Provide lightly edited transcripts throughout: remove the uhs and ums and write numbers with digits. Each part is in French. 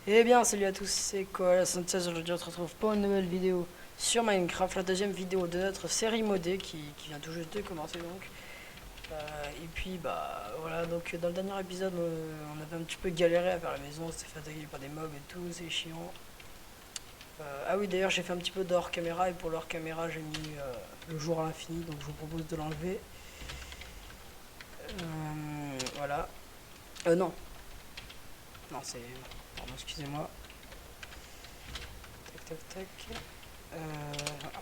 Eh bien, salut à tous, c'est Koala Synthèse. Aujourd'hui, on se retrouve pour une nouvelle vidéo sur Minecraft, la deuxième vidéo de notre série modée qui vient tout juste de commencer donc. Et puis, bah voilà, donc dans le dernier épisode, on avait un petit peu galéré à faire la maison, on s'était fait attaquer par des mobs et tout, c'est chiant. Ah oui, d'ailleurs, j'ai fait un petit peu d'hors caméra et pour l'hors caméra, j'ai mis le jour à l'infini, donc je vous propose de l'enlever. Voilà. Non, non, c'est. Pardon, excusez-moi. Tac, tac, tac. Voilà.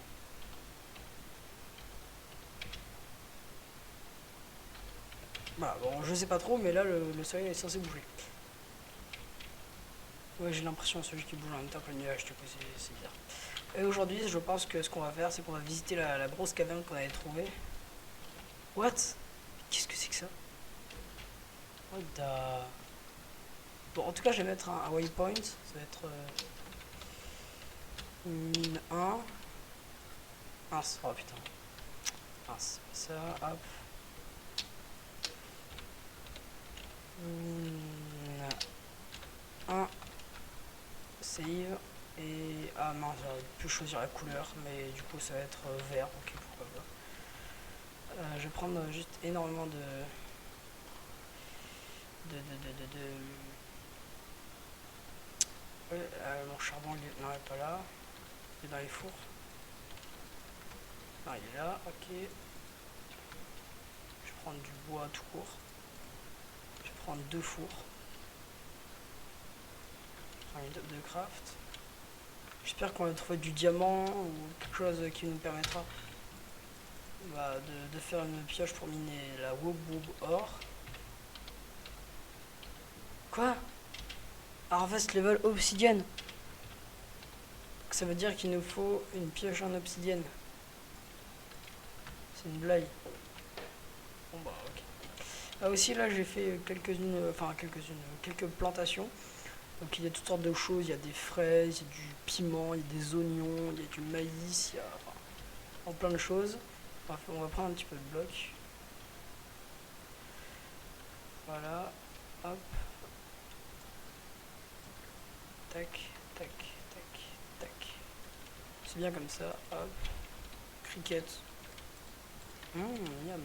Voilà, bon, je sais pas trop, mais là, le soleil est censé bouger. Ouais, j'ai l'impression celui qui bouge en même temps que le nuage, du coup, c'est bizarre. Et aujourd'hui, je pense que ce qu'on va faire, c'est qu'on va visiter la grosse caverne qu'on avait trouvée. What? Qu'est-ce que c'est que ça? What the... Bon, en tout cas, je vais mettre un waypoint. Ça va être mine 1. Mince, oh putain. Mince, ça, hop. Mine 1. Save. Et... Ah mince, j'aurais pu choisir la couleur, mais du coup, ça va être vert. Ok, pourquoi pas. Je vais prendre juste énormément de. Ouais, mon charbon, non, il est pas là. Il est dans les fours. Non, il est là, ok. Je vais prendre du bois tout court. Je vais prendre 2 fours. Je prends une table de craft. J'espère qu'on va trouver du diamant ou quelque chose qui nous permettra de faire une pioche pour miner la Wob or. Quoi? Harvest level obsidienne. Ça veut dire qu'il nous faut une pioche en obsidienne. C'est une blague. Bon bah ok. Ah aussi là j'ai fait quelques plantations. Donc il y a toutes sortes de choses, il y a des fraises, il y a du piment, il y a des oignons, il y a du maïs, il y a plein de choses. On va prendre un petit peu de bloc. Voilà. Hop. Tac, tac, tac, tac. C'est bien comme ça. Hop. Cricket. Miam.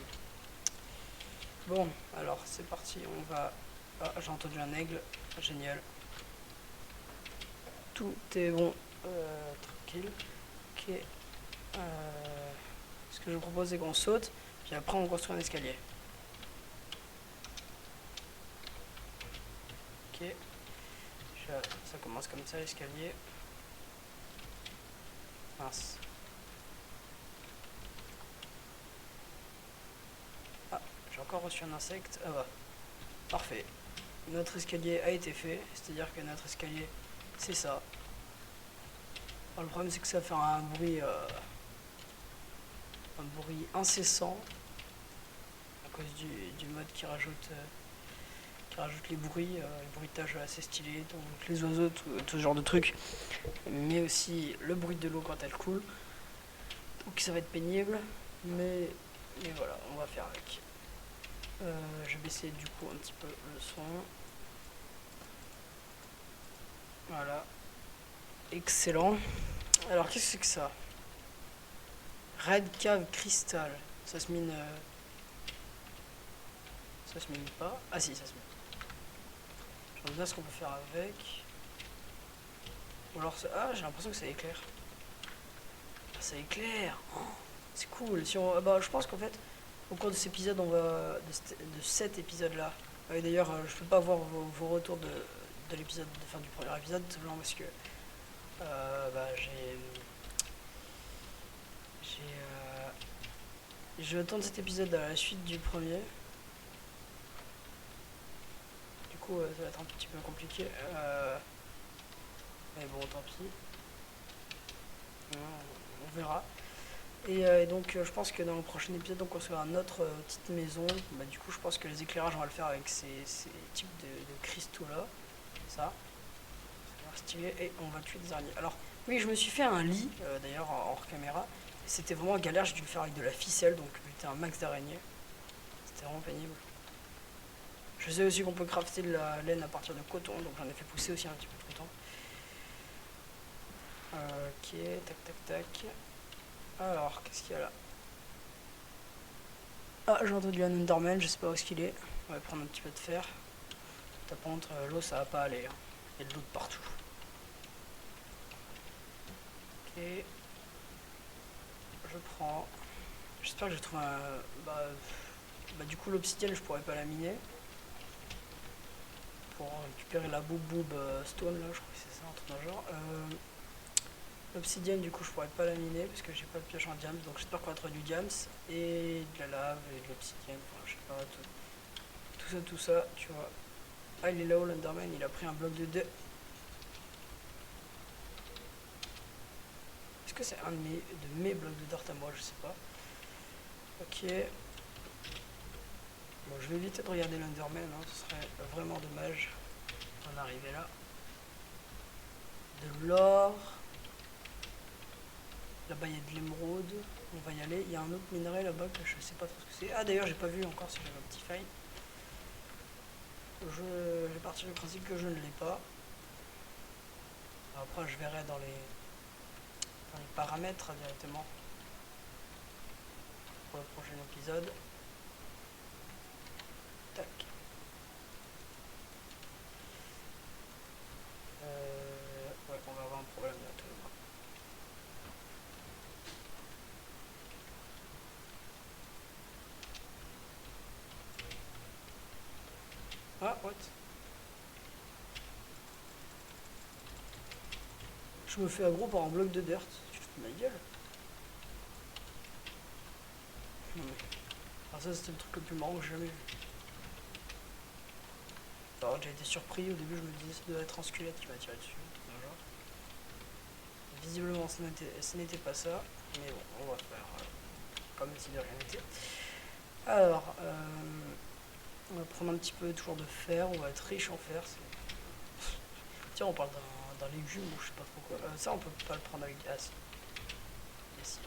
Bon, alors c'est parti. On va... Ah, j'ai entendu un aigle. Génial. Tout est bon. Tranquille. Ok. Ce que je vous propose, c'est qu'on saute. Puis après, on construit un escalier. Ok. Ça commence comme ça, l'escalier. Mince. Ah, j'ai encore reçu un insecte. Ah bah, parfait. Notre escalier a été fait. C'est-à-dire que notre escalier, c'est ça. Alors, le problème, c'est que ça fait un bruit incessant à cause du mode qui rajoute les bruits, les bruitages assez stylés, donc les oiseaux, tout ce genre de trucs, mais aussi le bruit de l'eau quand elle coule. Donc ça va être pénible, mais voilà, on va faire avec. Je vais baisser du coup un petit peu le son. Voilà, excellent. Alors qu'est-ce que c'est que ça? Red Cave Crystal, ça se mine. Ça se mine pas. Ah si, ça se mine. Je regarde ce qu'on peut faire avec. Ou alors ah, j'ai l'impression que ça éclaire. Ah, ça éclaire. Oh, c'est cool. Si on... bah, je pense qu'en fait, au cours de cet épisode, de cet épisode-là. Et d'ailleurs, je peux pas voir vos retours de l'épisode, du premier épisode, simplement parce que bah, je vais attendre cet épisode à la suite du premier. Du coup, ça va être un petit peu compliqué. Mais bon, tant pis. On verra. Et donc je pense que dans le prochain épisode on construira notre petite maison. Bah, du coup je pense que les éclairages on va le faire avec ces types de cristaux là. Ça va stylé et on va tuer des araignées. Alors oui, je me suis fait un lit d'ailleurs hors caméra. C'était vraiment galère, j'ai dû le faire avec de la ficelle, donc j'étais un max d'araignées. C'était vraiment pénible. Je sais aussi qu'on peut crafter de la laine à partir de coton, donc j'en ai fait pousser aussi un petit peu de coton. Ok, tac tac tac. Alors, qu'est-ce qu'il y a là? Ah, j'ai entendu un Enderman, je sais pas où est-ce qu'il est. On va prendre un petit peu de fer. Par contre, l'eau ça va pas aller, hein. Il y a de l'eau de partout. Ok. Je prends. J'espère que j'ai trouvé un. Du coup, l'obsidienne, je pourrais pas la miner. Pour récupérer la boob stone, là, je crois que c'est ça, un truc dans le genre. L'obsidienne, du coup, je pourrais pas la miner parce que j'ai pas de pioche en diams. Donc, j'espère qu'on va trouver du diams et de la lave et de l'obsidienne. Enfin, je sais pas, tout ça, tu vois. Ah, il est là-haut, l'Enderman, il a pris un bloc de 2. Est-ce que c'est un de mes blocs de dirt à moi? Je sais pas. Ok. Bon, je vais éviter de regarder l'Enderman, hein, ce serait vraiment dommage d'en arriver là. De l'or. Là-bas, il y a de l'émeraude. On va y aller. Il y a un autre minerai là-bas que je sais pas trop ce que c'est. Ah, d'ailleurs, j'ai pas vu encore si j'avais un petit fail. Je vais partir du principe que je ne l'ai pas. Après, je verrai dans les paramètres directement pour le prochain épisode. Tac. Ouais, on va avoir un problème bientôt. Ah, what? Je me fais aggro par un bloc de dirt. Tu te fous de ma gueule? Non mais. Alors ça c'était le truc le plus marrant que j'ai jamais vu. Alors j'ai été surpris, au début je me disais ça doit être un squelette qui m'a tiré dessus. Genre. Visiblement ce n'était pas ça. Mais bon, on va faire comme si de rien n'était. Alors, on va prendre un petit peu toujours de fer, on va être riche en fer. Tiens, on parle d'un légume ou je sais pas trop quoi. Ça on peut pas le prendre avec... Ah si. Yes.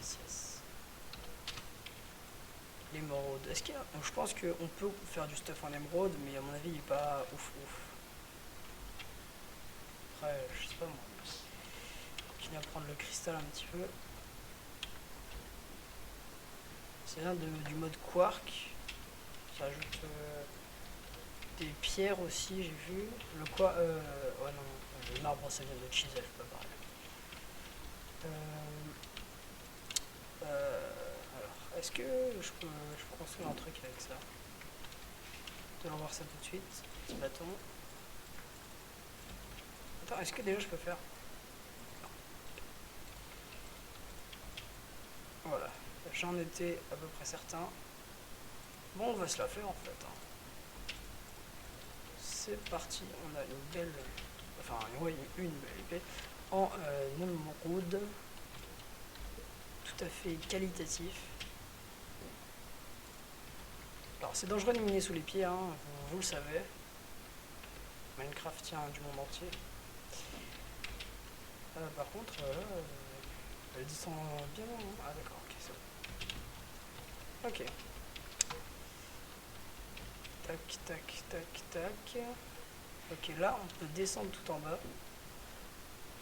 L'émeraude. Est-ce qu'il y a... Je pense qu'on peut faire du stuff en émeraude, mais à mon avis il est pas ouf. Après, je sais pas moi. Continuer à prendre le cristal un petit peu. C'est bien du mode quark. Ça ajoute des pierres aussi, j'ai vu. Le quoi ouais non, le marbre ça vient de chisel, pas pareil. Alors, est-ce que je peux construire un truc avec ça? Allons voir ça tout de suite. Petit bâton. Attends, est-ce que déjà je peux faire? Voilà, j'en étais à peu près certain. Bon, on va se la faire en fait. Hein. C'est parti, on a une belle, enfin une belle épée en émeraude, tout à fait qualitatif. Alors c'est dangereux de miner sous les pieds, hein, vous le savez. Minecraft tient du monde entier. Par contre, elle descend bien. Hein. Ah d'accord, ok, c'est bon. Ok. Tac. Ok, là on peut descendre tout en bas.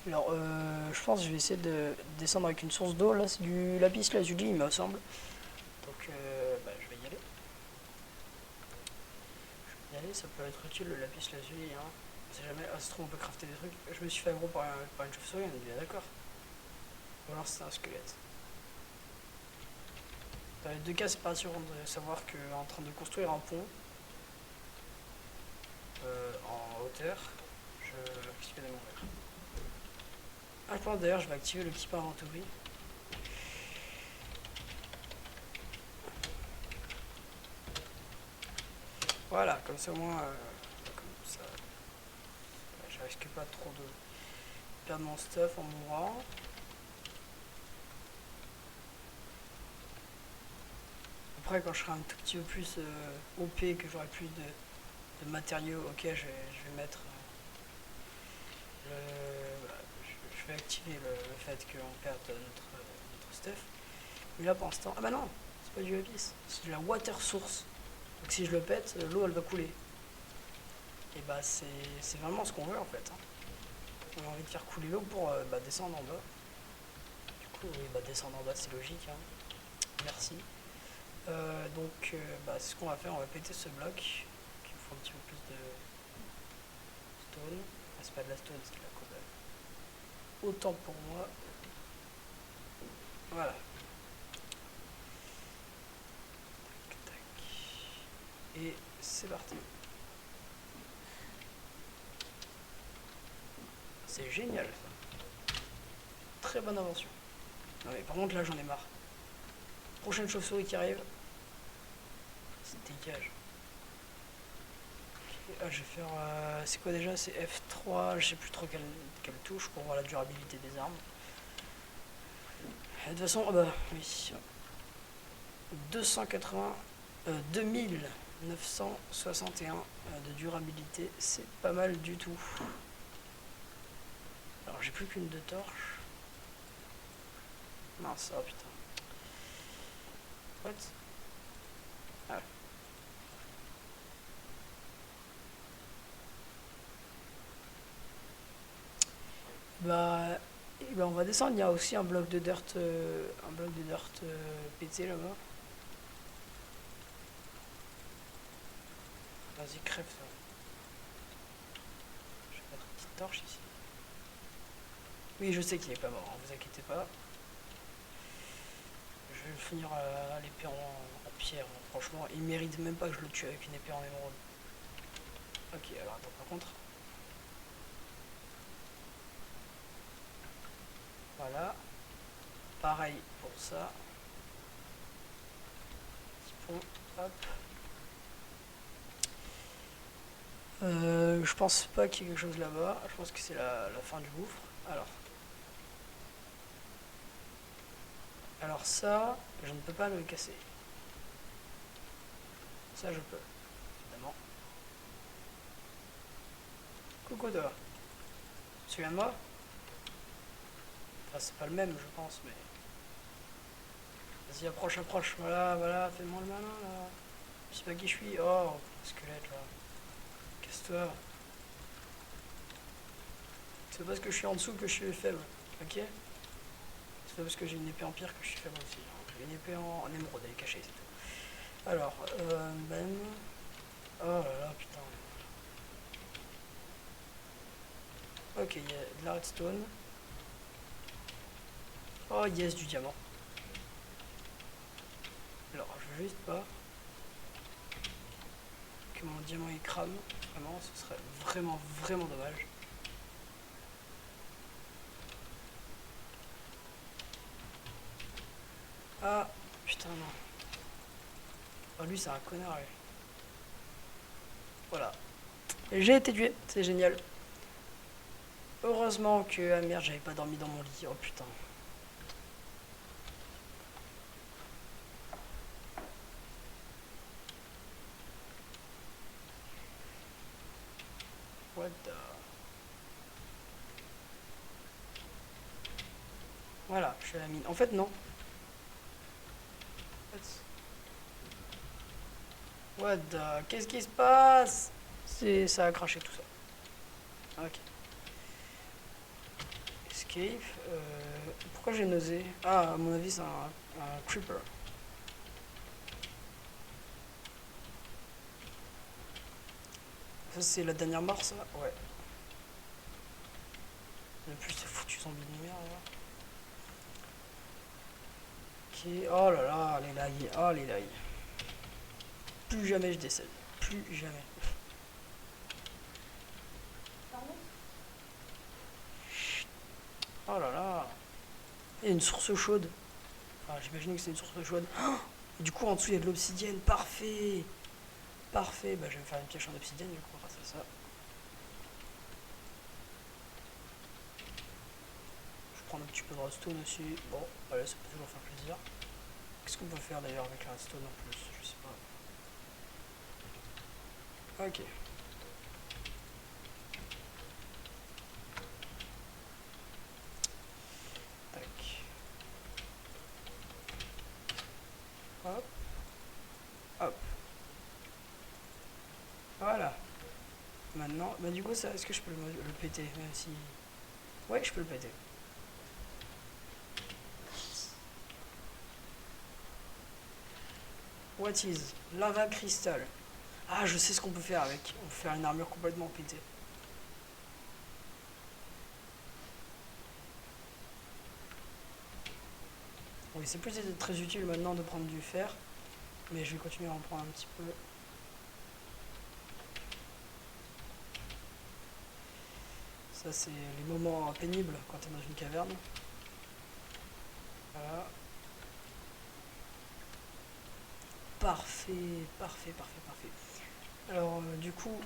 Alors, je pense que je vais essayer de descendre avec une source d'eau. Là, c'est du lapis lazuli, il me semble. Donc, je vais y aller. Ça peut être utile le lapis lazuli. Hein. On sait jamais. Ah, c'est trop, on peut crafter des trucs. Je me suis fait aggro par une chauve-souris, on est bien d'accord. Ou alors c'est un squelette. Dans les deux cas, c'est pas sûr de savoir qu'en train de construire un pont en hauteur, qu'est-ce qu'il y a dans mon verre? Ah, je pense d'ailleurs, je vais activer le keep inventory. Voilà, comme ça au moins, je risque pas trop de perdre mon stuff en mourant. Après, quand je serai un tout petit peu plus OP, que j'aurai plus de matériaux, ok, je vais mettre je vais activer le fait qu'on perde notre stuff. Mais là, pour l'instant, ah bah non, c'est pas du lapis, c'est de la water source. Donc si je le pète, l'eau elle va couler. Et bah c'est vraiment ce qu'on veut en fait, hein. On a envie de faire couler l'eau pour descendre en bas. Du coup, oui, descendre en bas, c'est logique, hein. Merci. C'est ce qu'on va faire, on va péter ce bloc. Il faut un petit peu plus de stone. Ah, c'est pas de la stone, c'est de la cobble. Autant pour moi. Voilà. Tac, tac. Et c'est parti. C'est génial ça. Très bonne invention. Non mais par contre là j'en ai marre. Prochaine chauve-souris qui arrive. C'est dégage. Ah, je vais faire. C'est quoi déjà? C'est F3, je sais plus trop quelle touche pour voir la durabilité des armes. De toute façon, oui. 280. 2961 de durabilité, c'est pas mal du tout. Alors j'ai plus qu'une de torche. Mince, oh putain. What? Ah. On va descendre, il y a aussi un bloc de dirt, pété là-bas. Vas-y, crève ça. Je vais mettre une petite torche ici. Oui, je sais qu'il est pas mort, hein, vous inquiétez pas. Je vais le finir à l'épée en pierre, hein. Franchement, il mérite même pas que je le tue avec une épée en émeraude. Ok, alors attends, par contre. Voilà. Pareil pour ça. Petit pont, hop. Je pense pas qu'il y ait quelque chose là-bas. Je pense que c'est la fin du gouffre. Alors ça, je ne peux pas le casser. Ça, je peux, évidemment. Coucou toi. Tu souviens de moi? Enfin, c'est pas le même, je pense, mais... Vas-y, approche, approche. Voilà, voilà, fais-moi le malin, là. Je sais pas qui je suis. Oh, squelette, là. Casse-toi. C'est pas parce que je suis en dessous que je suis faible, ok? C'est pas parce que j'ai une épée en pierre que je suis faible aussi. J'ai une épée en émeraude, elle est cachée, c'est tout. Alors, Oh là là, putain. Ok, il y a de la redstone. Oh yes, du diamant. Alors, je veux juste pas que mon diamant il crame. Vraiment, ce serait vraiment, vraiment dommage. Ah, putain, non. Oh, lui, c'est un connard, lui. Voilà. J'ai été tué, c'est génial. Heureusement que, ah merde, j'avais pas dormi dans mon lit. Oh putain. What the... Voilà, je suis à la mine. En fait, non. What the... Qu'est-ce qui se passe? Ça a craché tout ça. Ok. Escape. Pourquoi j'ai nausé? Ah, à mon avis, c'est un creeper. Ça, c'est la dernière mort, ça? Ouais. Le plus, c'est foutu zombie de lumière, là. Ok. Oh là là, les lags. Oh, les lags. Plus jamais je décède. Plus jamais. Oh là là. Il y a une source chaude. Enfin, j'imagine que c'est une source chaude. Oh, et du coup, en dessous, il y a de l'obsidienne. Parfait. Parfait. Bah, je vais me faire une pioche en obsidienne, du coup, grâce à ça. Je vais prendre un petit peu de redstone aussi. Bon, voilà, ça peut toujours faire plaisir. Qu'est-ce qu'on peut faire d'ailleurs avec la redstone en plus? Je sais pas. Ok. Tac. Hop. Hop. Voilà. Maintenant, maintenant. Bah du coup ça, est-ce que je peux le péter, même si... Ouais, je peux le péter. What is lava crystal? Ah, je sais ce qu'on peut faire avec. On peut faire une armure complètement pétée. Oui, c'est plus très utile maintenant de prendre du fer, mais je vais continuer à en prendre un petit peu. Ça, c'est les moments pénibles quand tu es dans une caverne. Voilà. Parfait, parfait, parfait, parfait. Alors, du coup,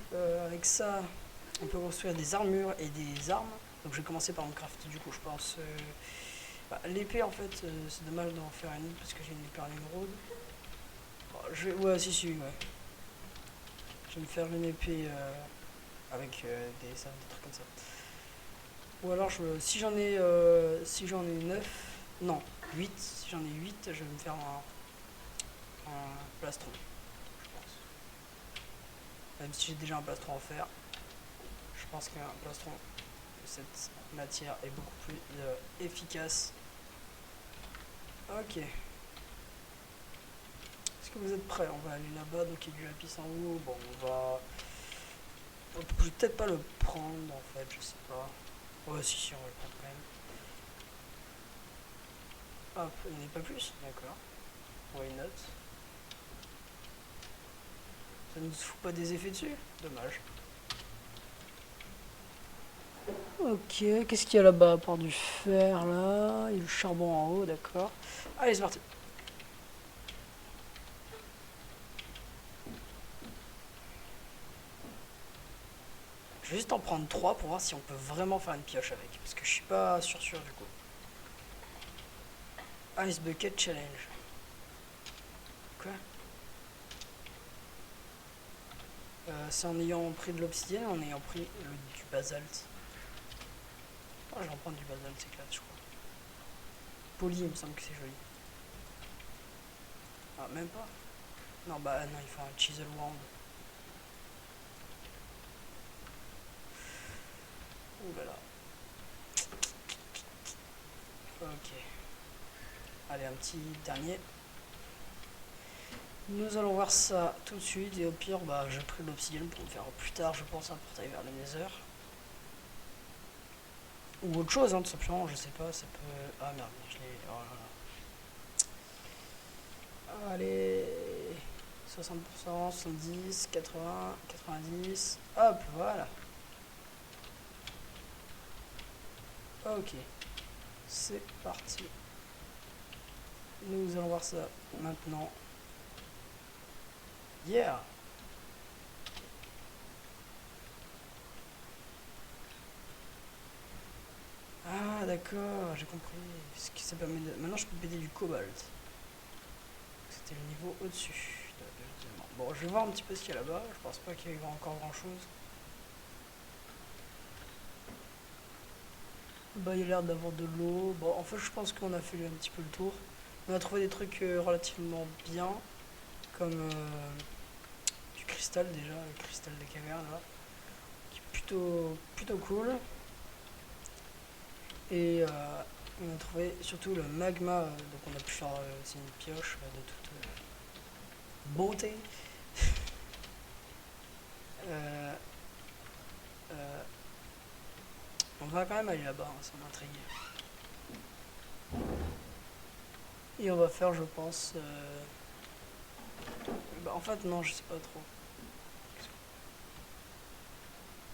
avec ça, on peut construire des armures et des armes. Donc, je vais commencer par mon craft, du coup, je pense. Bah, l'épée, en fait, c'est dommage d'en faire une parce que j'ai une épée en émeraude. Bon, ouais, si, si, ouais. Je vais me faire une épée avec des trucs comme ça. Ou alors, si j'en ai 9, non, 8, si j'en ai 8, je vais me faire un plastron, je pense. Même si j'ai déjà un plastron en fer, je pense qu'un plastron de cette matière est beaucoup plus efficace. Ok. Est-ce que vous êtes prêts? On va aller là-bas, donc il y a du lapis en haut. Bon, on peut peut-être pas le prendre en fait, je sais pas. Ouais, si, si, on va le prendre quand même. Hop, il n'y en a pas plus, d'accord. Why not? Ça ne nous fout pas des effets dessus? Dommage. Ok, qu'est-ce qu'il y a là-bas? À part du fer là, il y a le charbon en haut, d'accord. Allez, c'est parti. Je vais juste en prendre 3 pour voir si on peut vraiment faire une pioche avec. Parce que je suis pas sûr du coup. Ice Bucket Challenge. Quoi? C'est en ayant pris de l'obsidienne, en ayant pris du basalte. Oh, je vais en prendre du basalte, c'est classe, je crois. Poli, il me semble que c'est joli. Ah, même pas. Non, bah non, il faut un chisel wand. Ouh là là. Ok. Allez, un petit dernier. Nous allons voir ça tout de suite. Et au pire, bah, j'ai pris de l'obsidienne pour me faire plus tard, je pense, un portail vers le Nether. Ou autre chose, hein, tout simplement, je sais pas, ça peut... Ah merde, je l'ai... Oh là là. Allez... 60%, 70, 80, 90... Hop, voilà. Ok. C'est parti. Nous allons voir ça maintenant. Yeah! Ah d'accord, j'ai compris. Ce qui ça permet de... Maintenant je peux péter du cobalt. C'était le niveau au-dessus. Bon, je vais voir un petit peu ce qu'il y a là-bas. Je pense pas qu'il y ait encore grand-chose. Bah, il y a l'air d'avoir de l'eau. Bon, en fait, je pense qu'on a fait un petit peu le tour. On a trouvé des trucs relativement bien, comme du cristal déjà, le cristal des cavernes là, qui est plutôt cool. Et on a trouvé surtout le magma, donc on a pu faire c'est une pioche de toute beauté. Euh, euh, on va quand même aller là-bas, hein, ça m'intrigue. Et on va faire, je pense. Bah, en fait, non, je sais pas trop.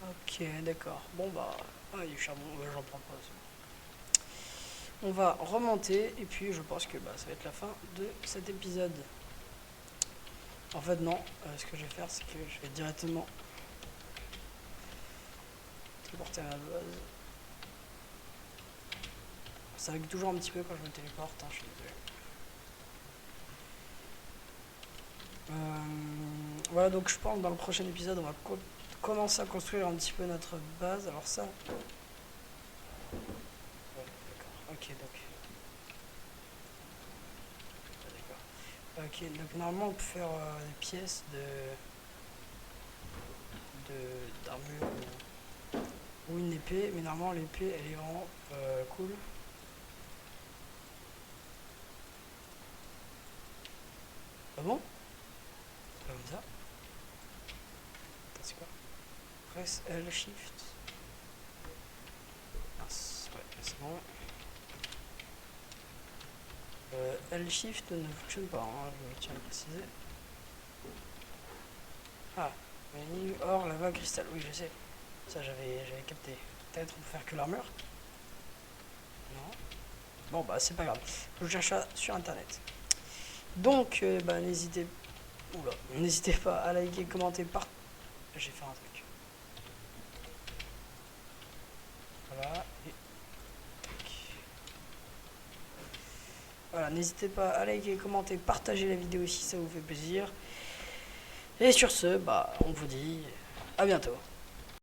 Ok, d'accord. Bon, bah. Ah, il y a du charbon, ouais, j'en prends pas. On va remonter, et puis je pense que bah, ça va être la fin de cet épisode. En fait, non. Ce que je vais faire, c'est que je vais directement téléporter à la base. Ça lag toujours un petit peu quand je me téléporte, hein, je suis désolé. Voilà, donc je pense que dans le prochain épisode, on va commencer à construire un petit peu notre base. Alors ça... Ouais, d'accord. Ok, donc... D'accord. Ok, donc normalement on peut faire des pièces d'armure ou une épée, mais normalement l'épée elle est vraiment cool. Ah bon? C'est pas comme ça? C'est quoi? Press L Shift. Mince, ouais, c'est bon. L Shift ne fonctionne pas, hein, je tiens à le préciser. Ah, Mining or lava cristal, oui je sais. Ça j'avais capté. Peut-être on peut faire que l'armure? Non. Bon bah c'est pas grave. Je cherche ça sur internet. Donc bah n'hésitez pas à liker, commenter, j'ai fait un truc. Voilà. Et... voilà, n'hésitez pas à liker, commenter, partager la vidéo si ça vous fait plaisir. Et sur ce, bah on vous dit à bientôt.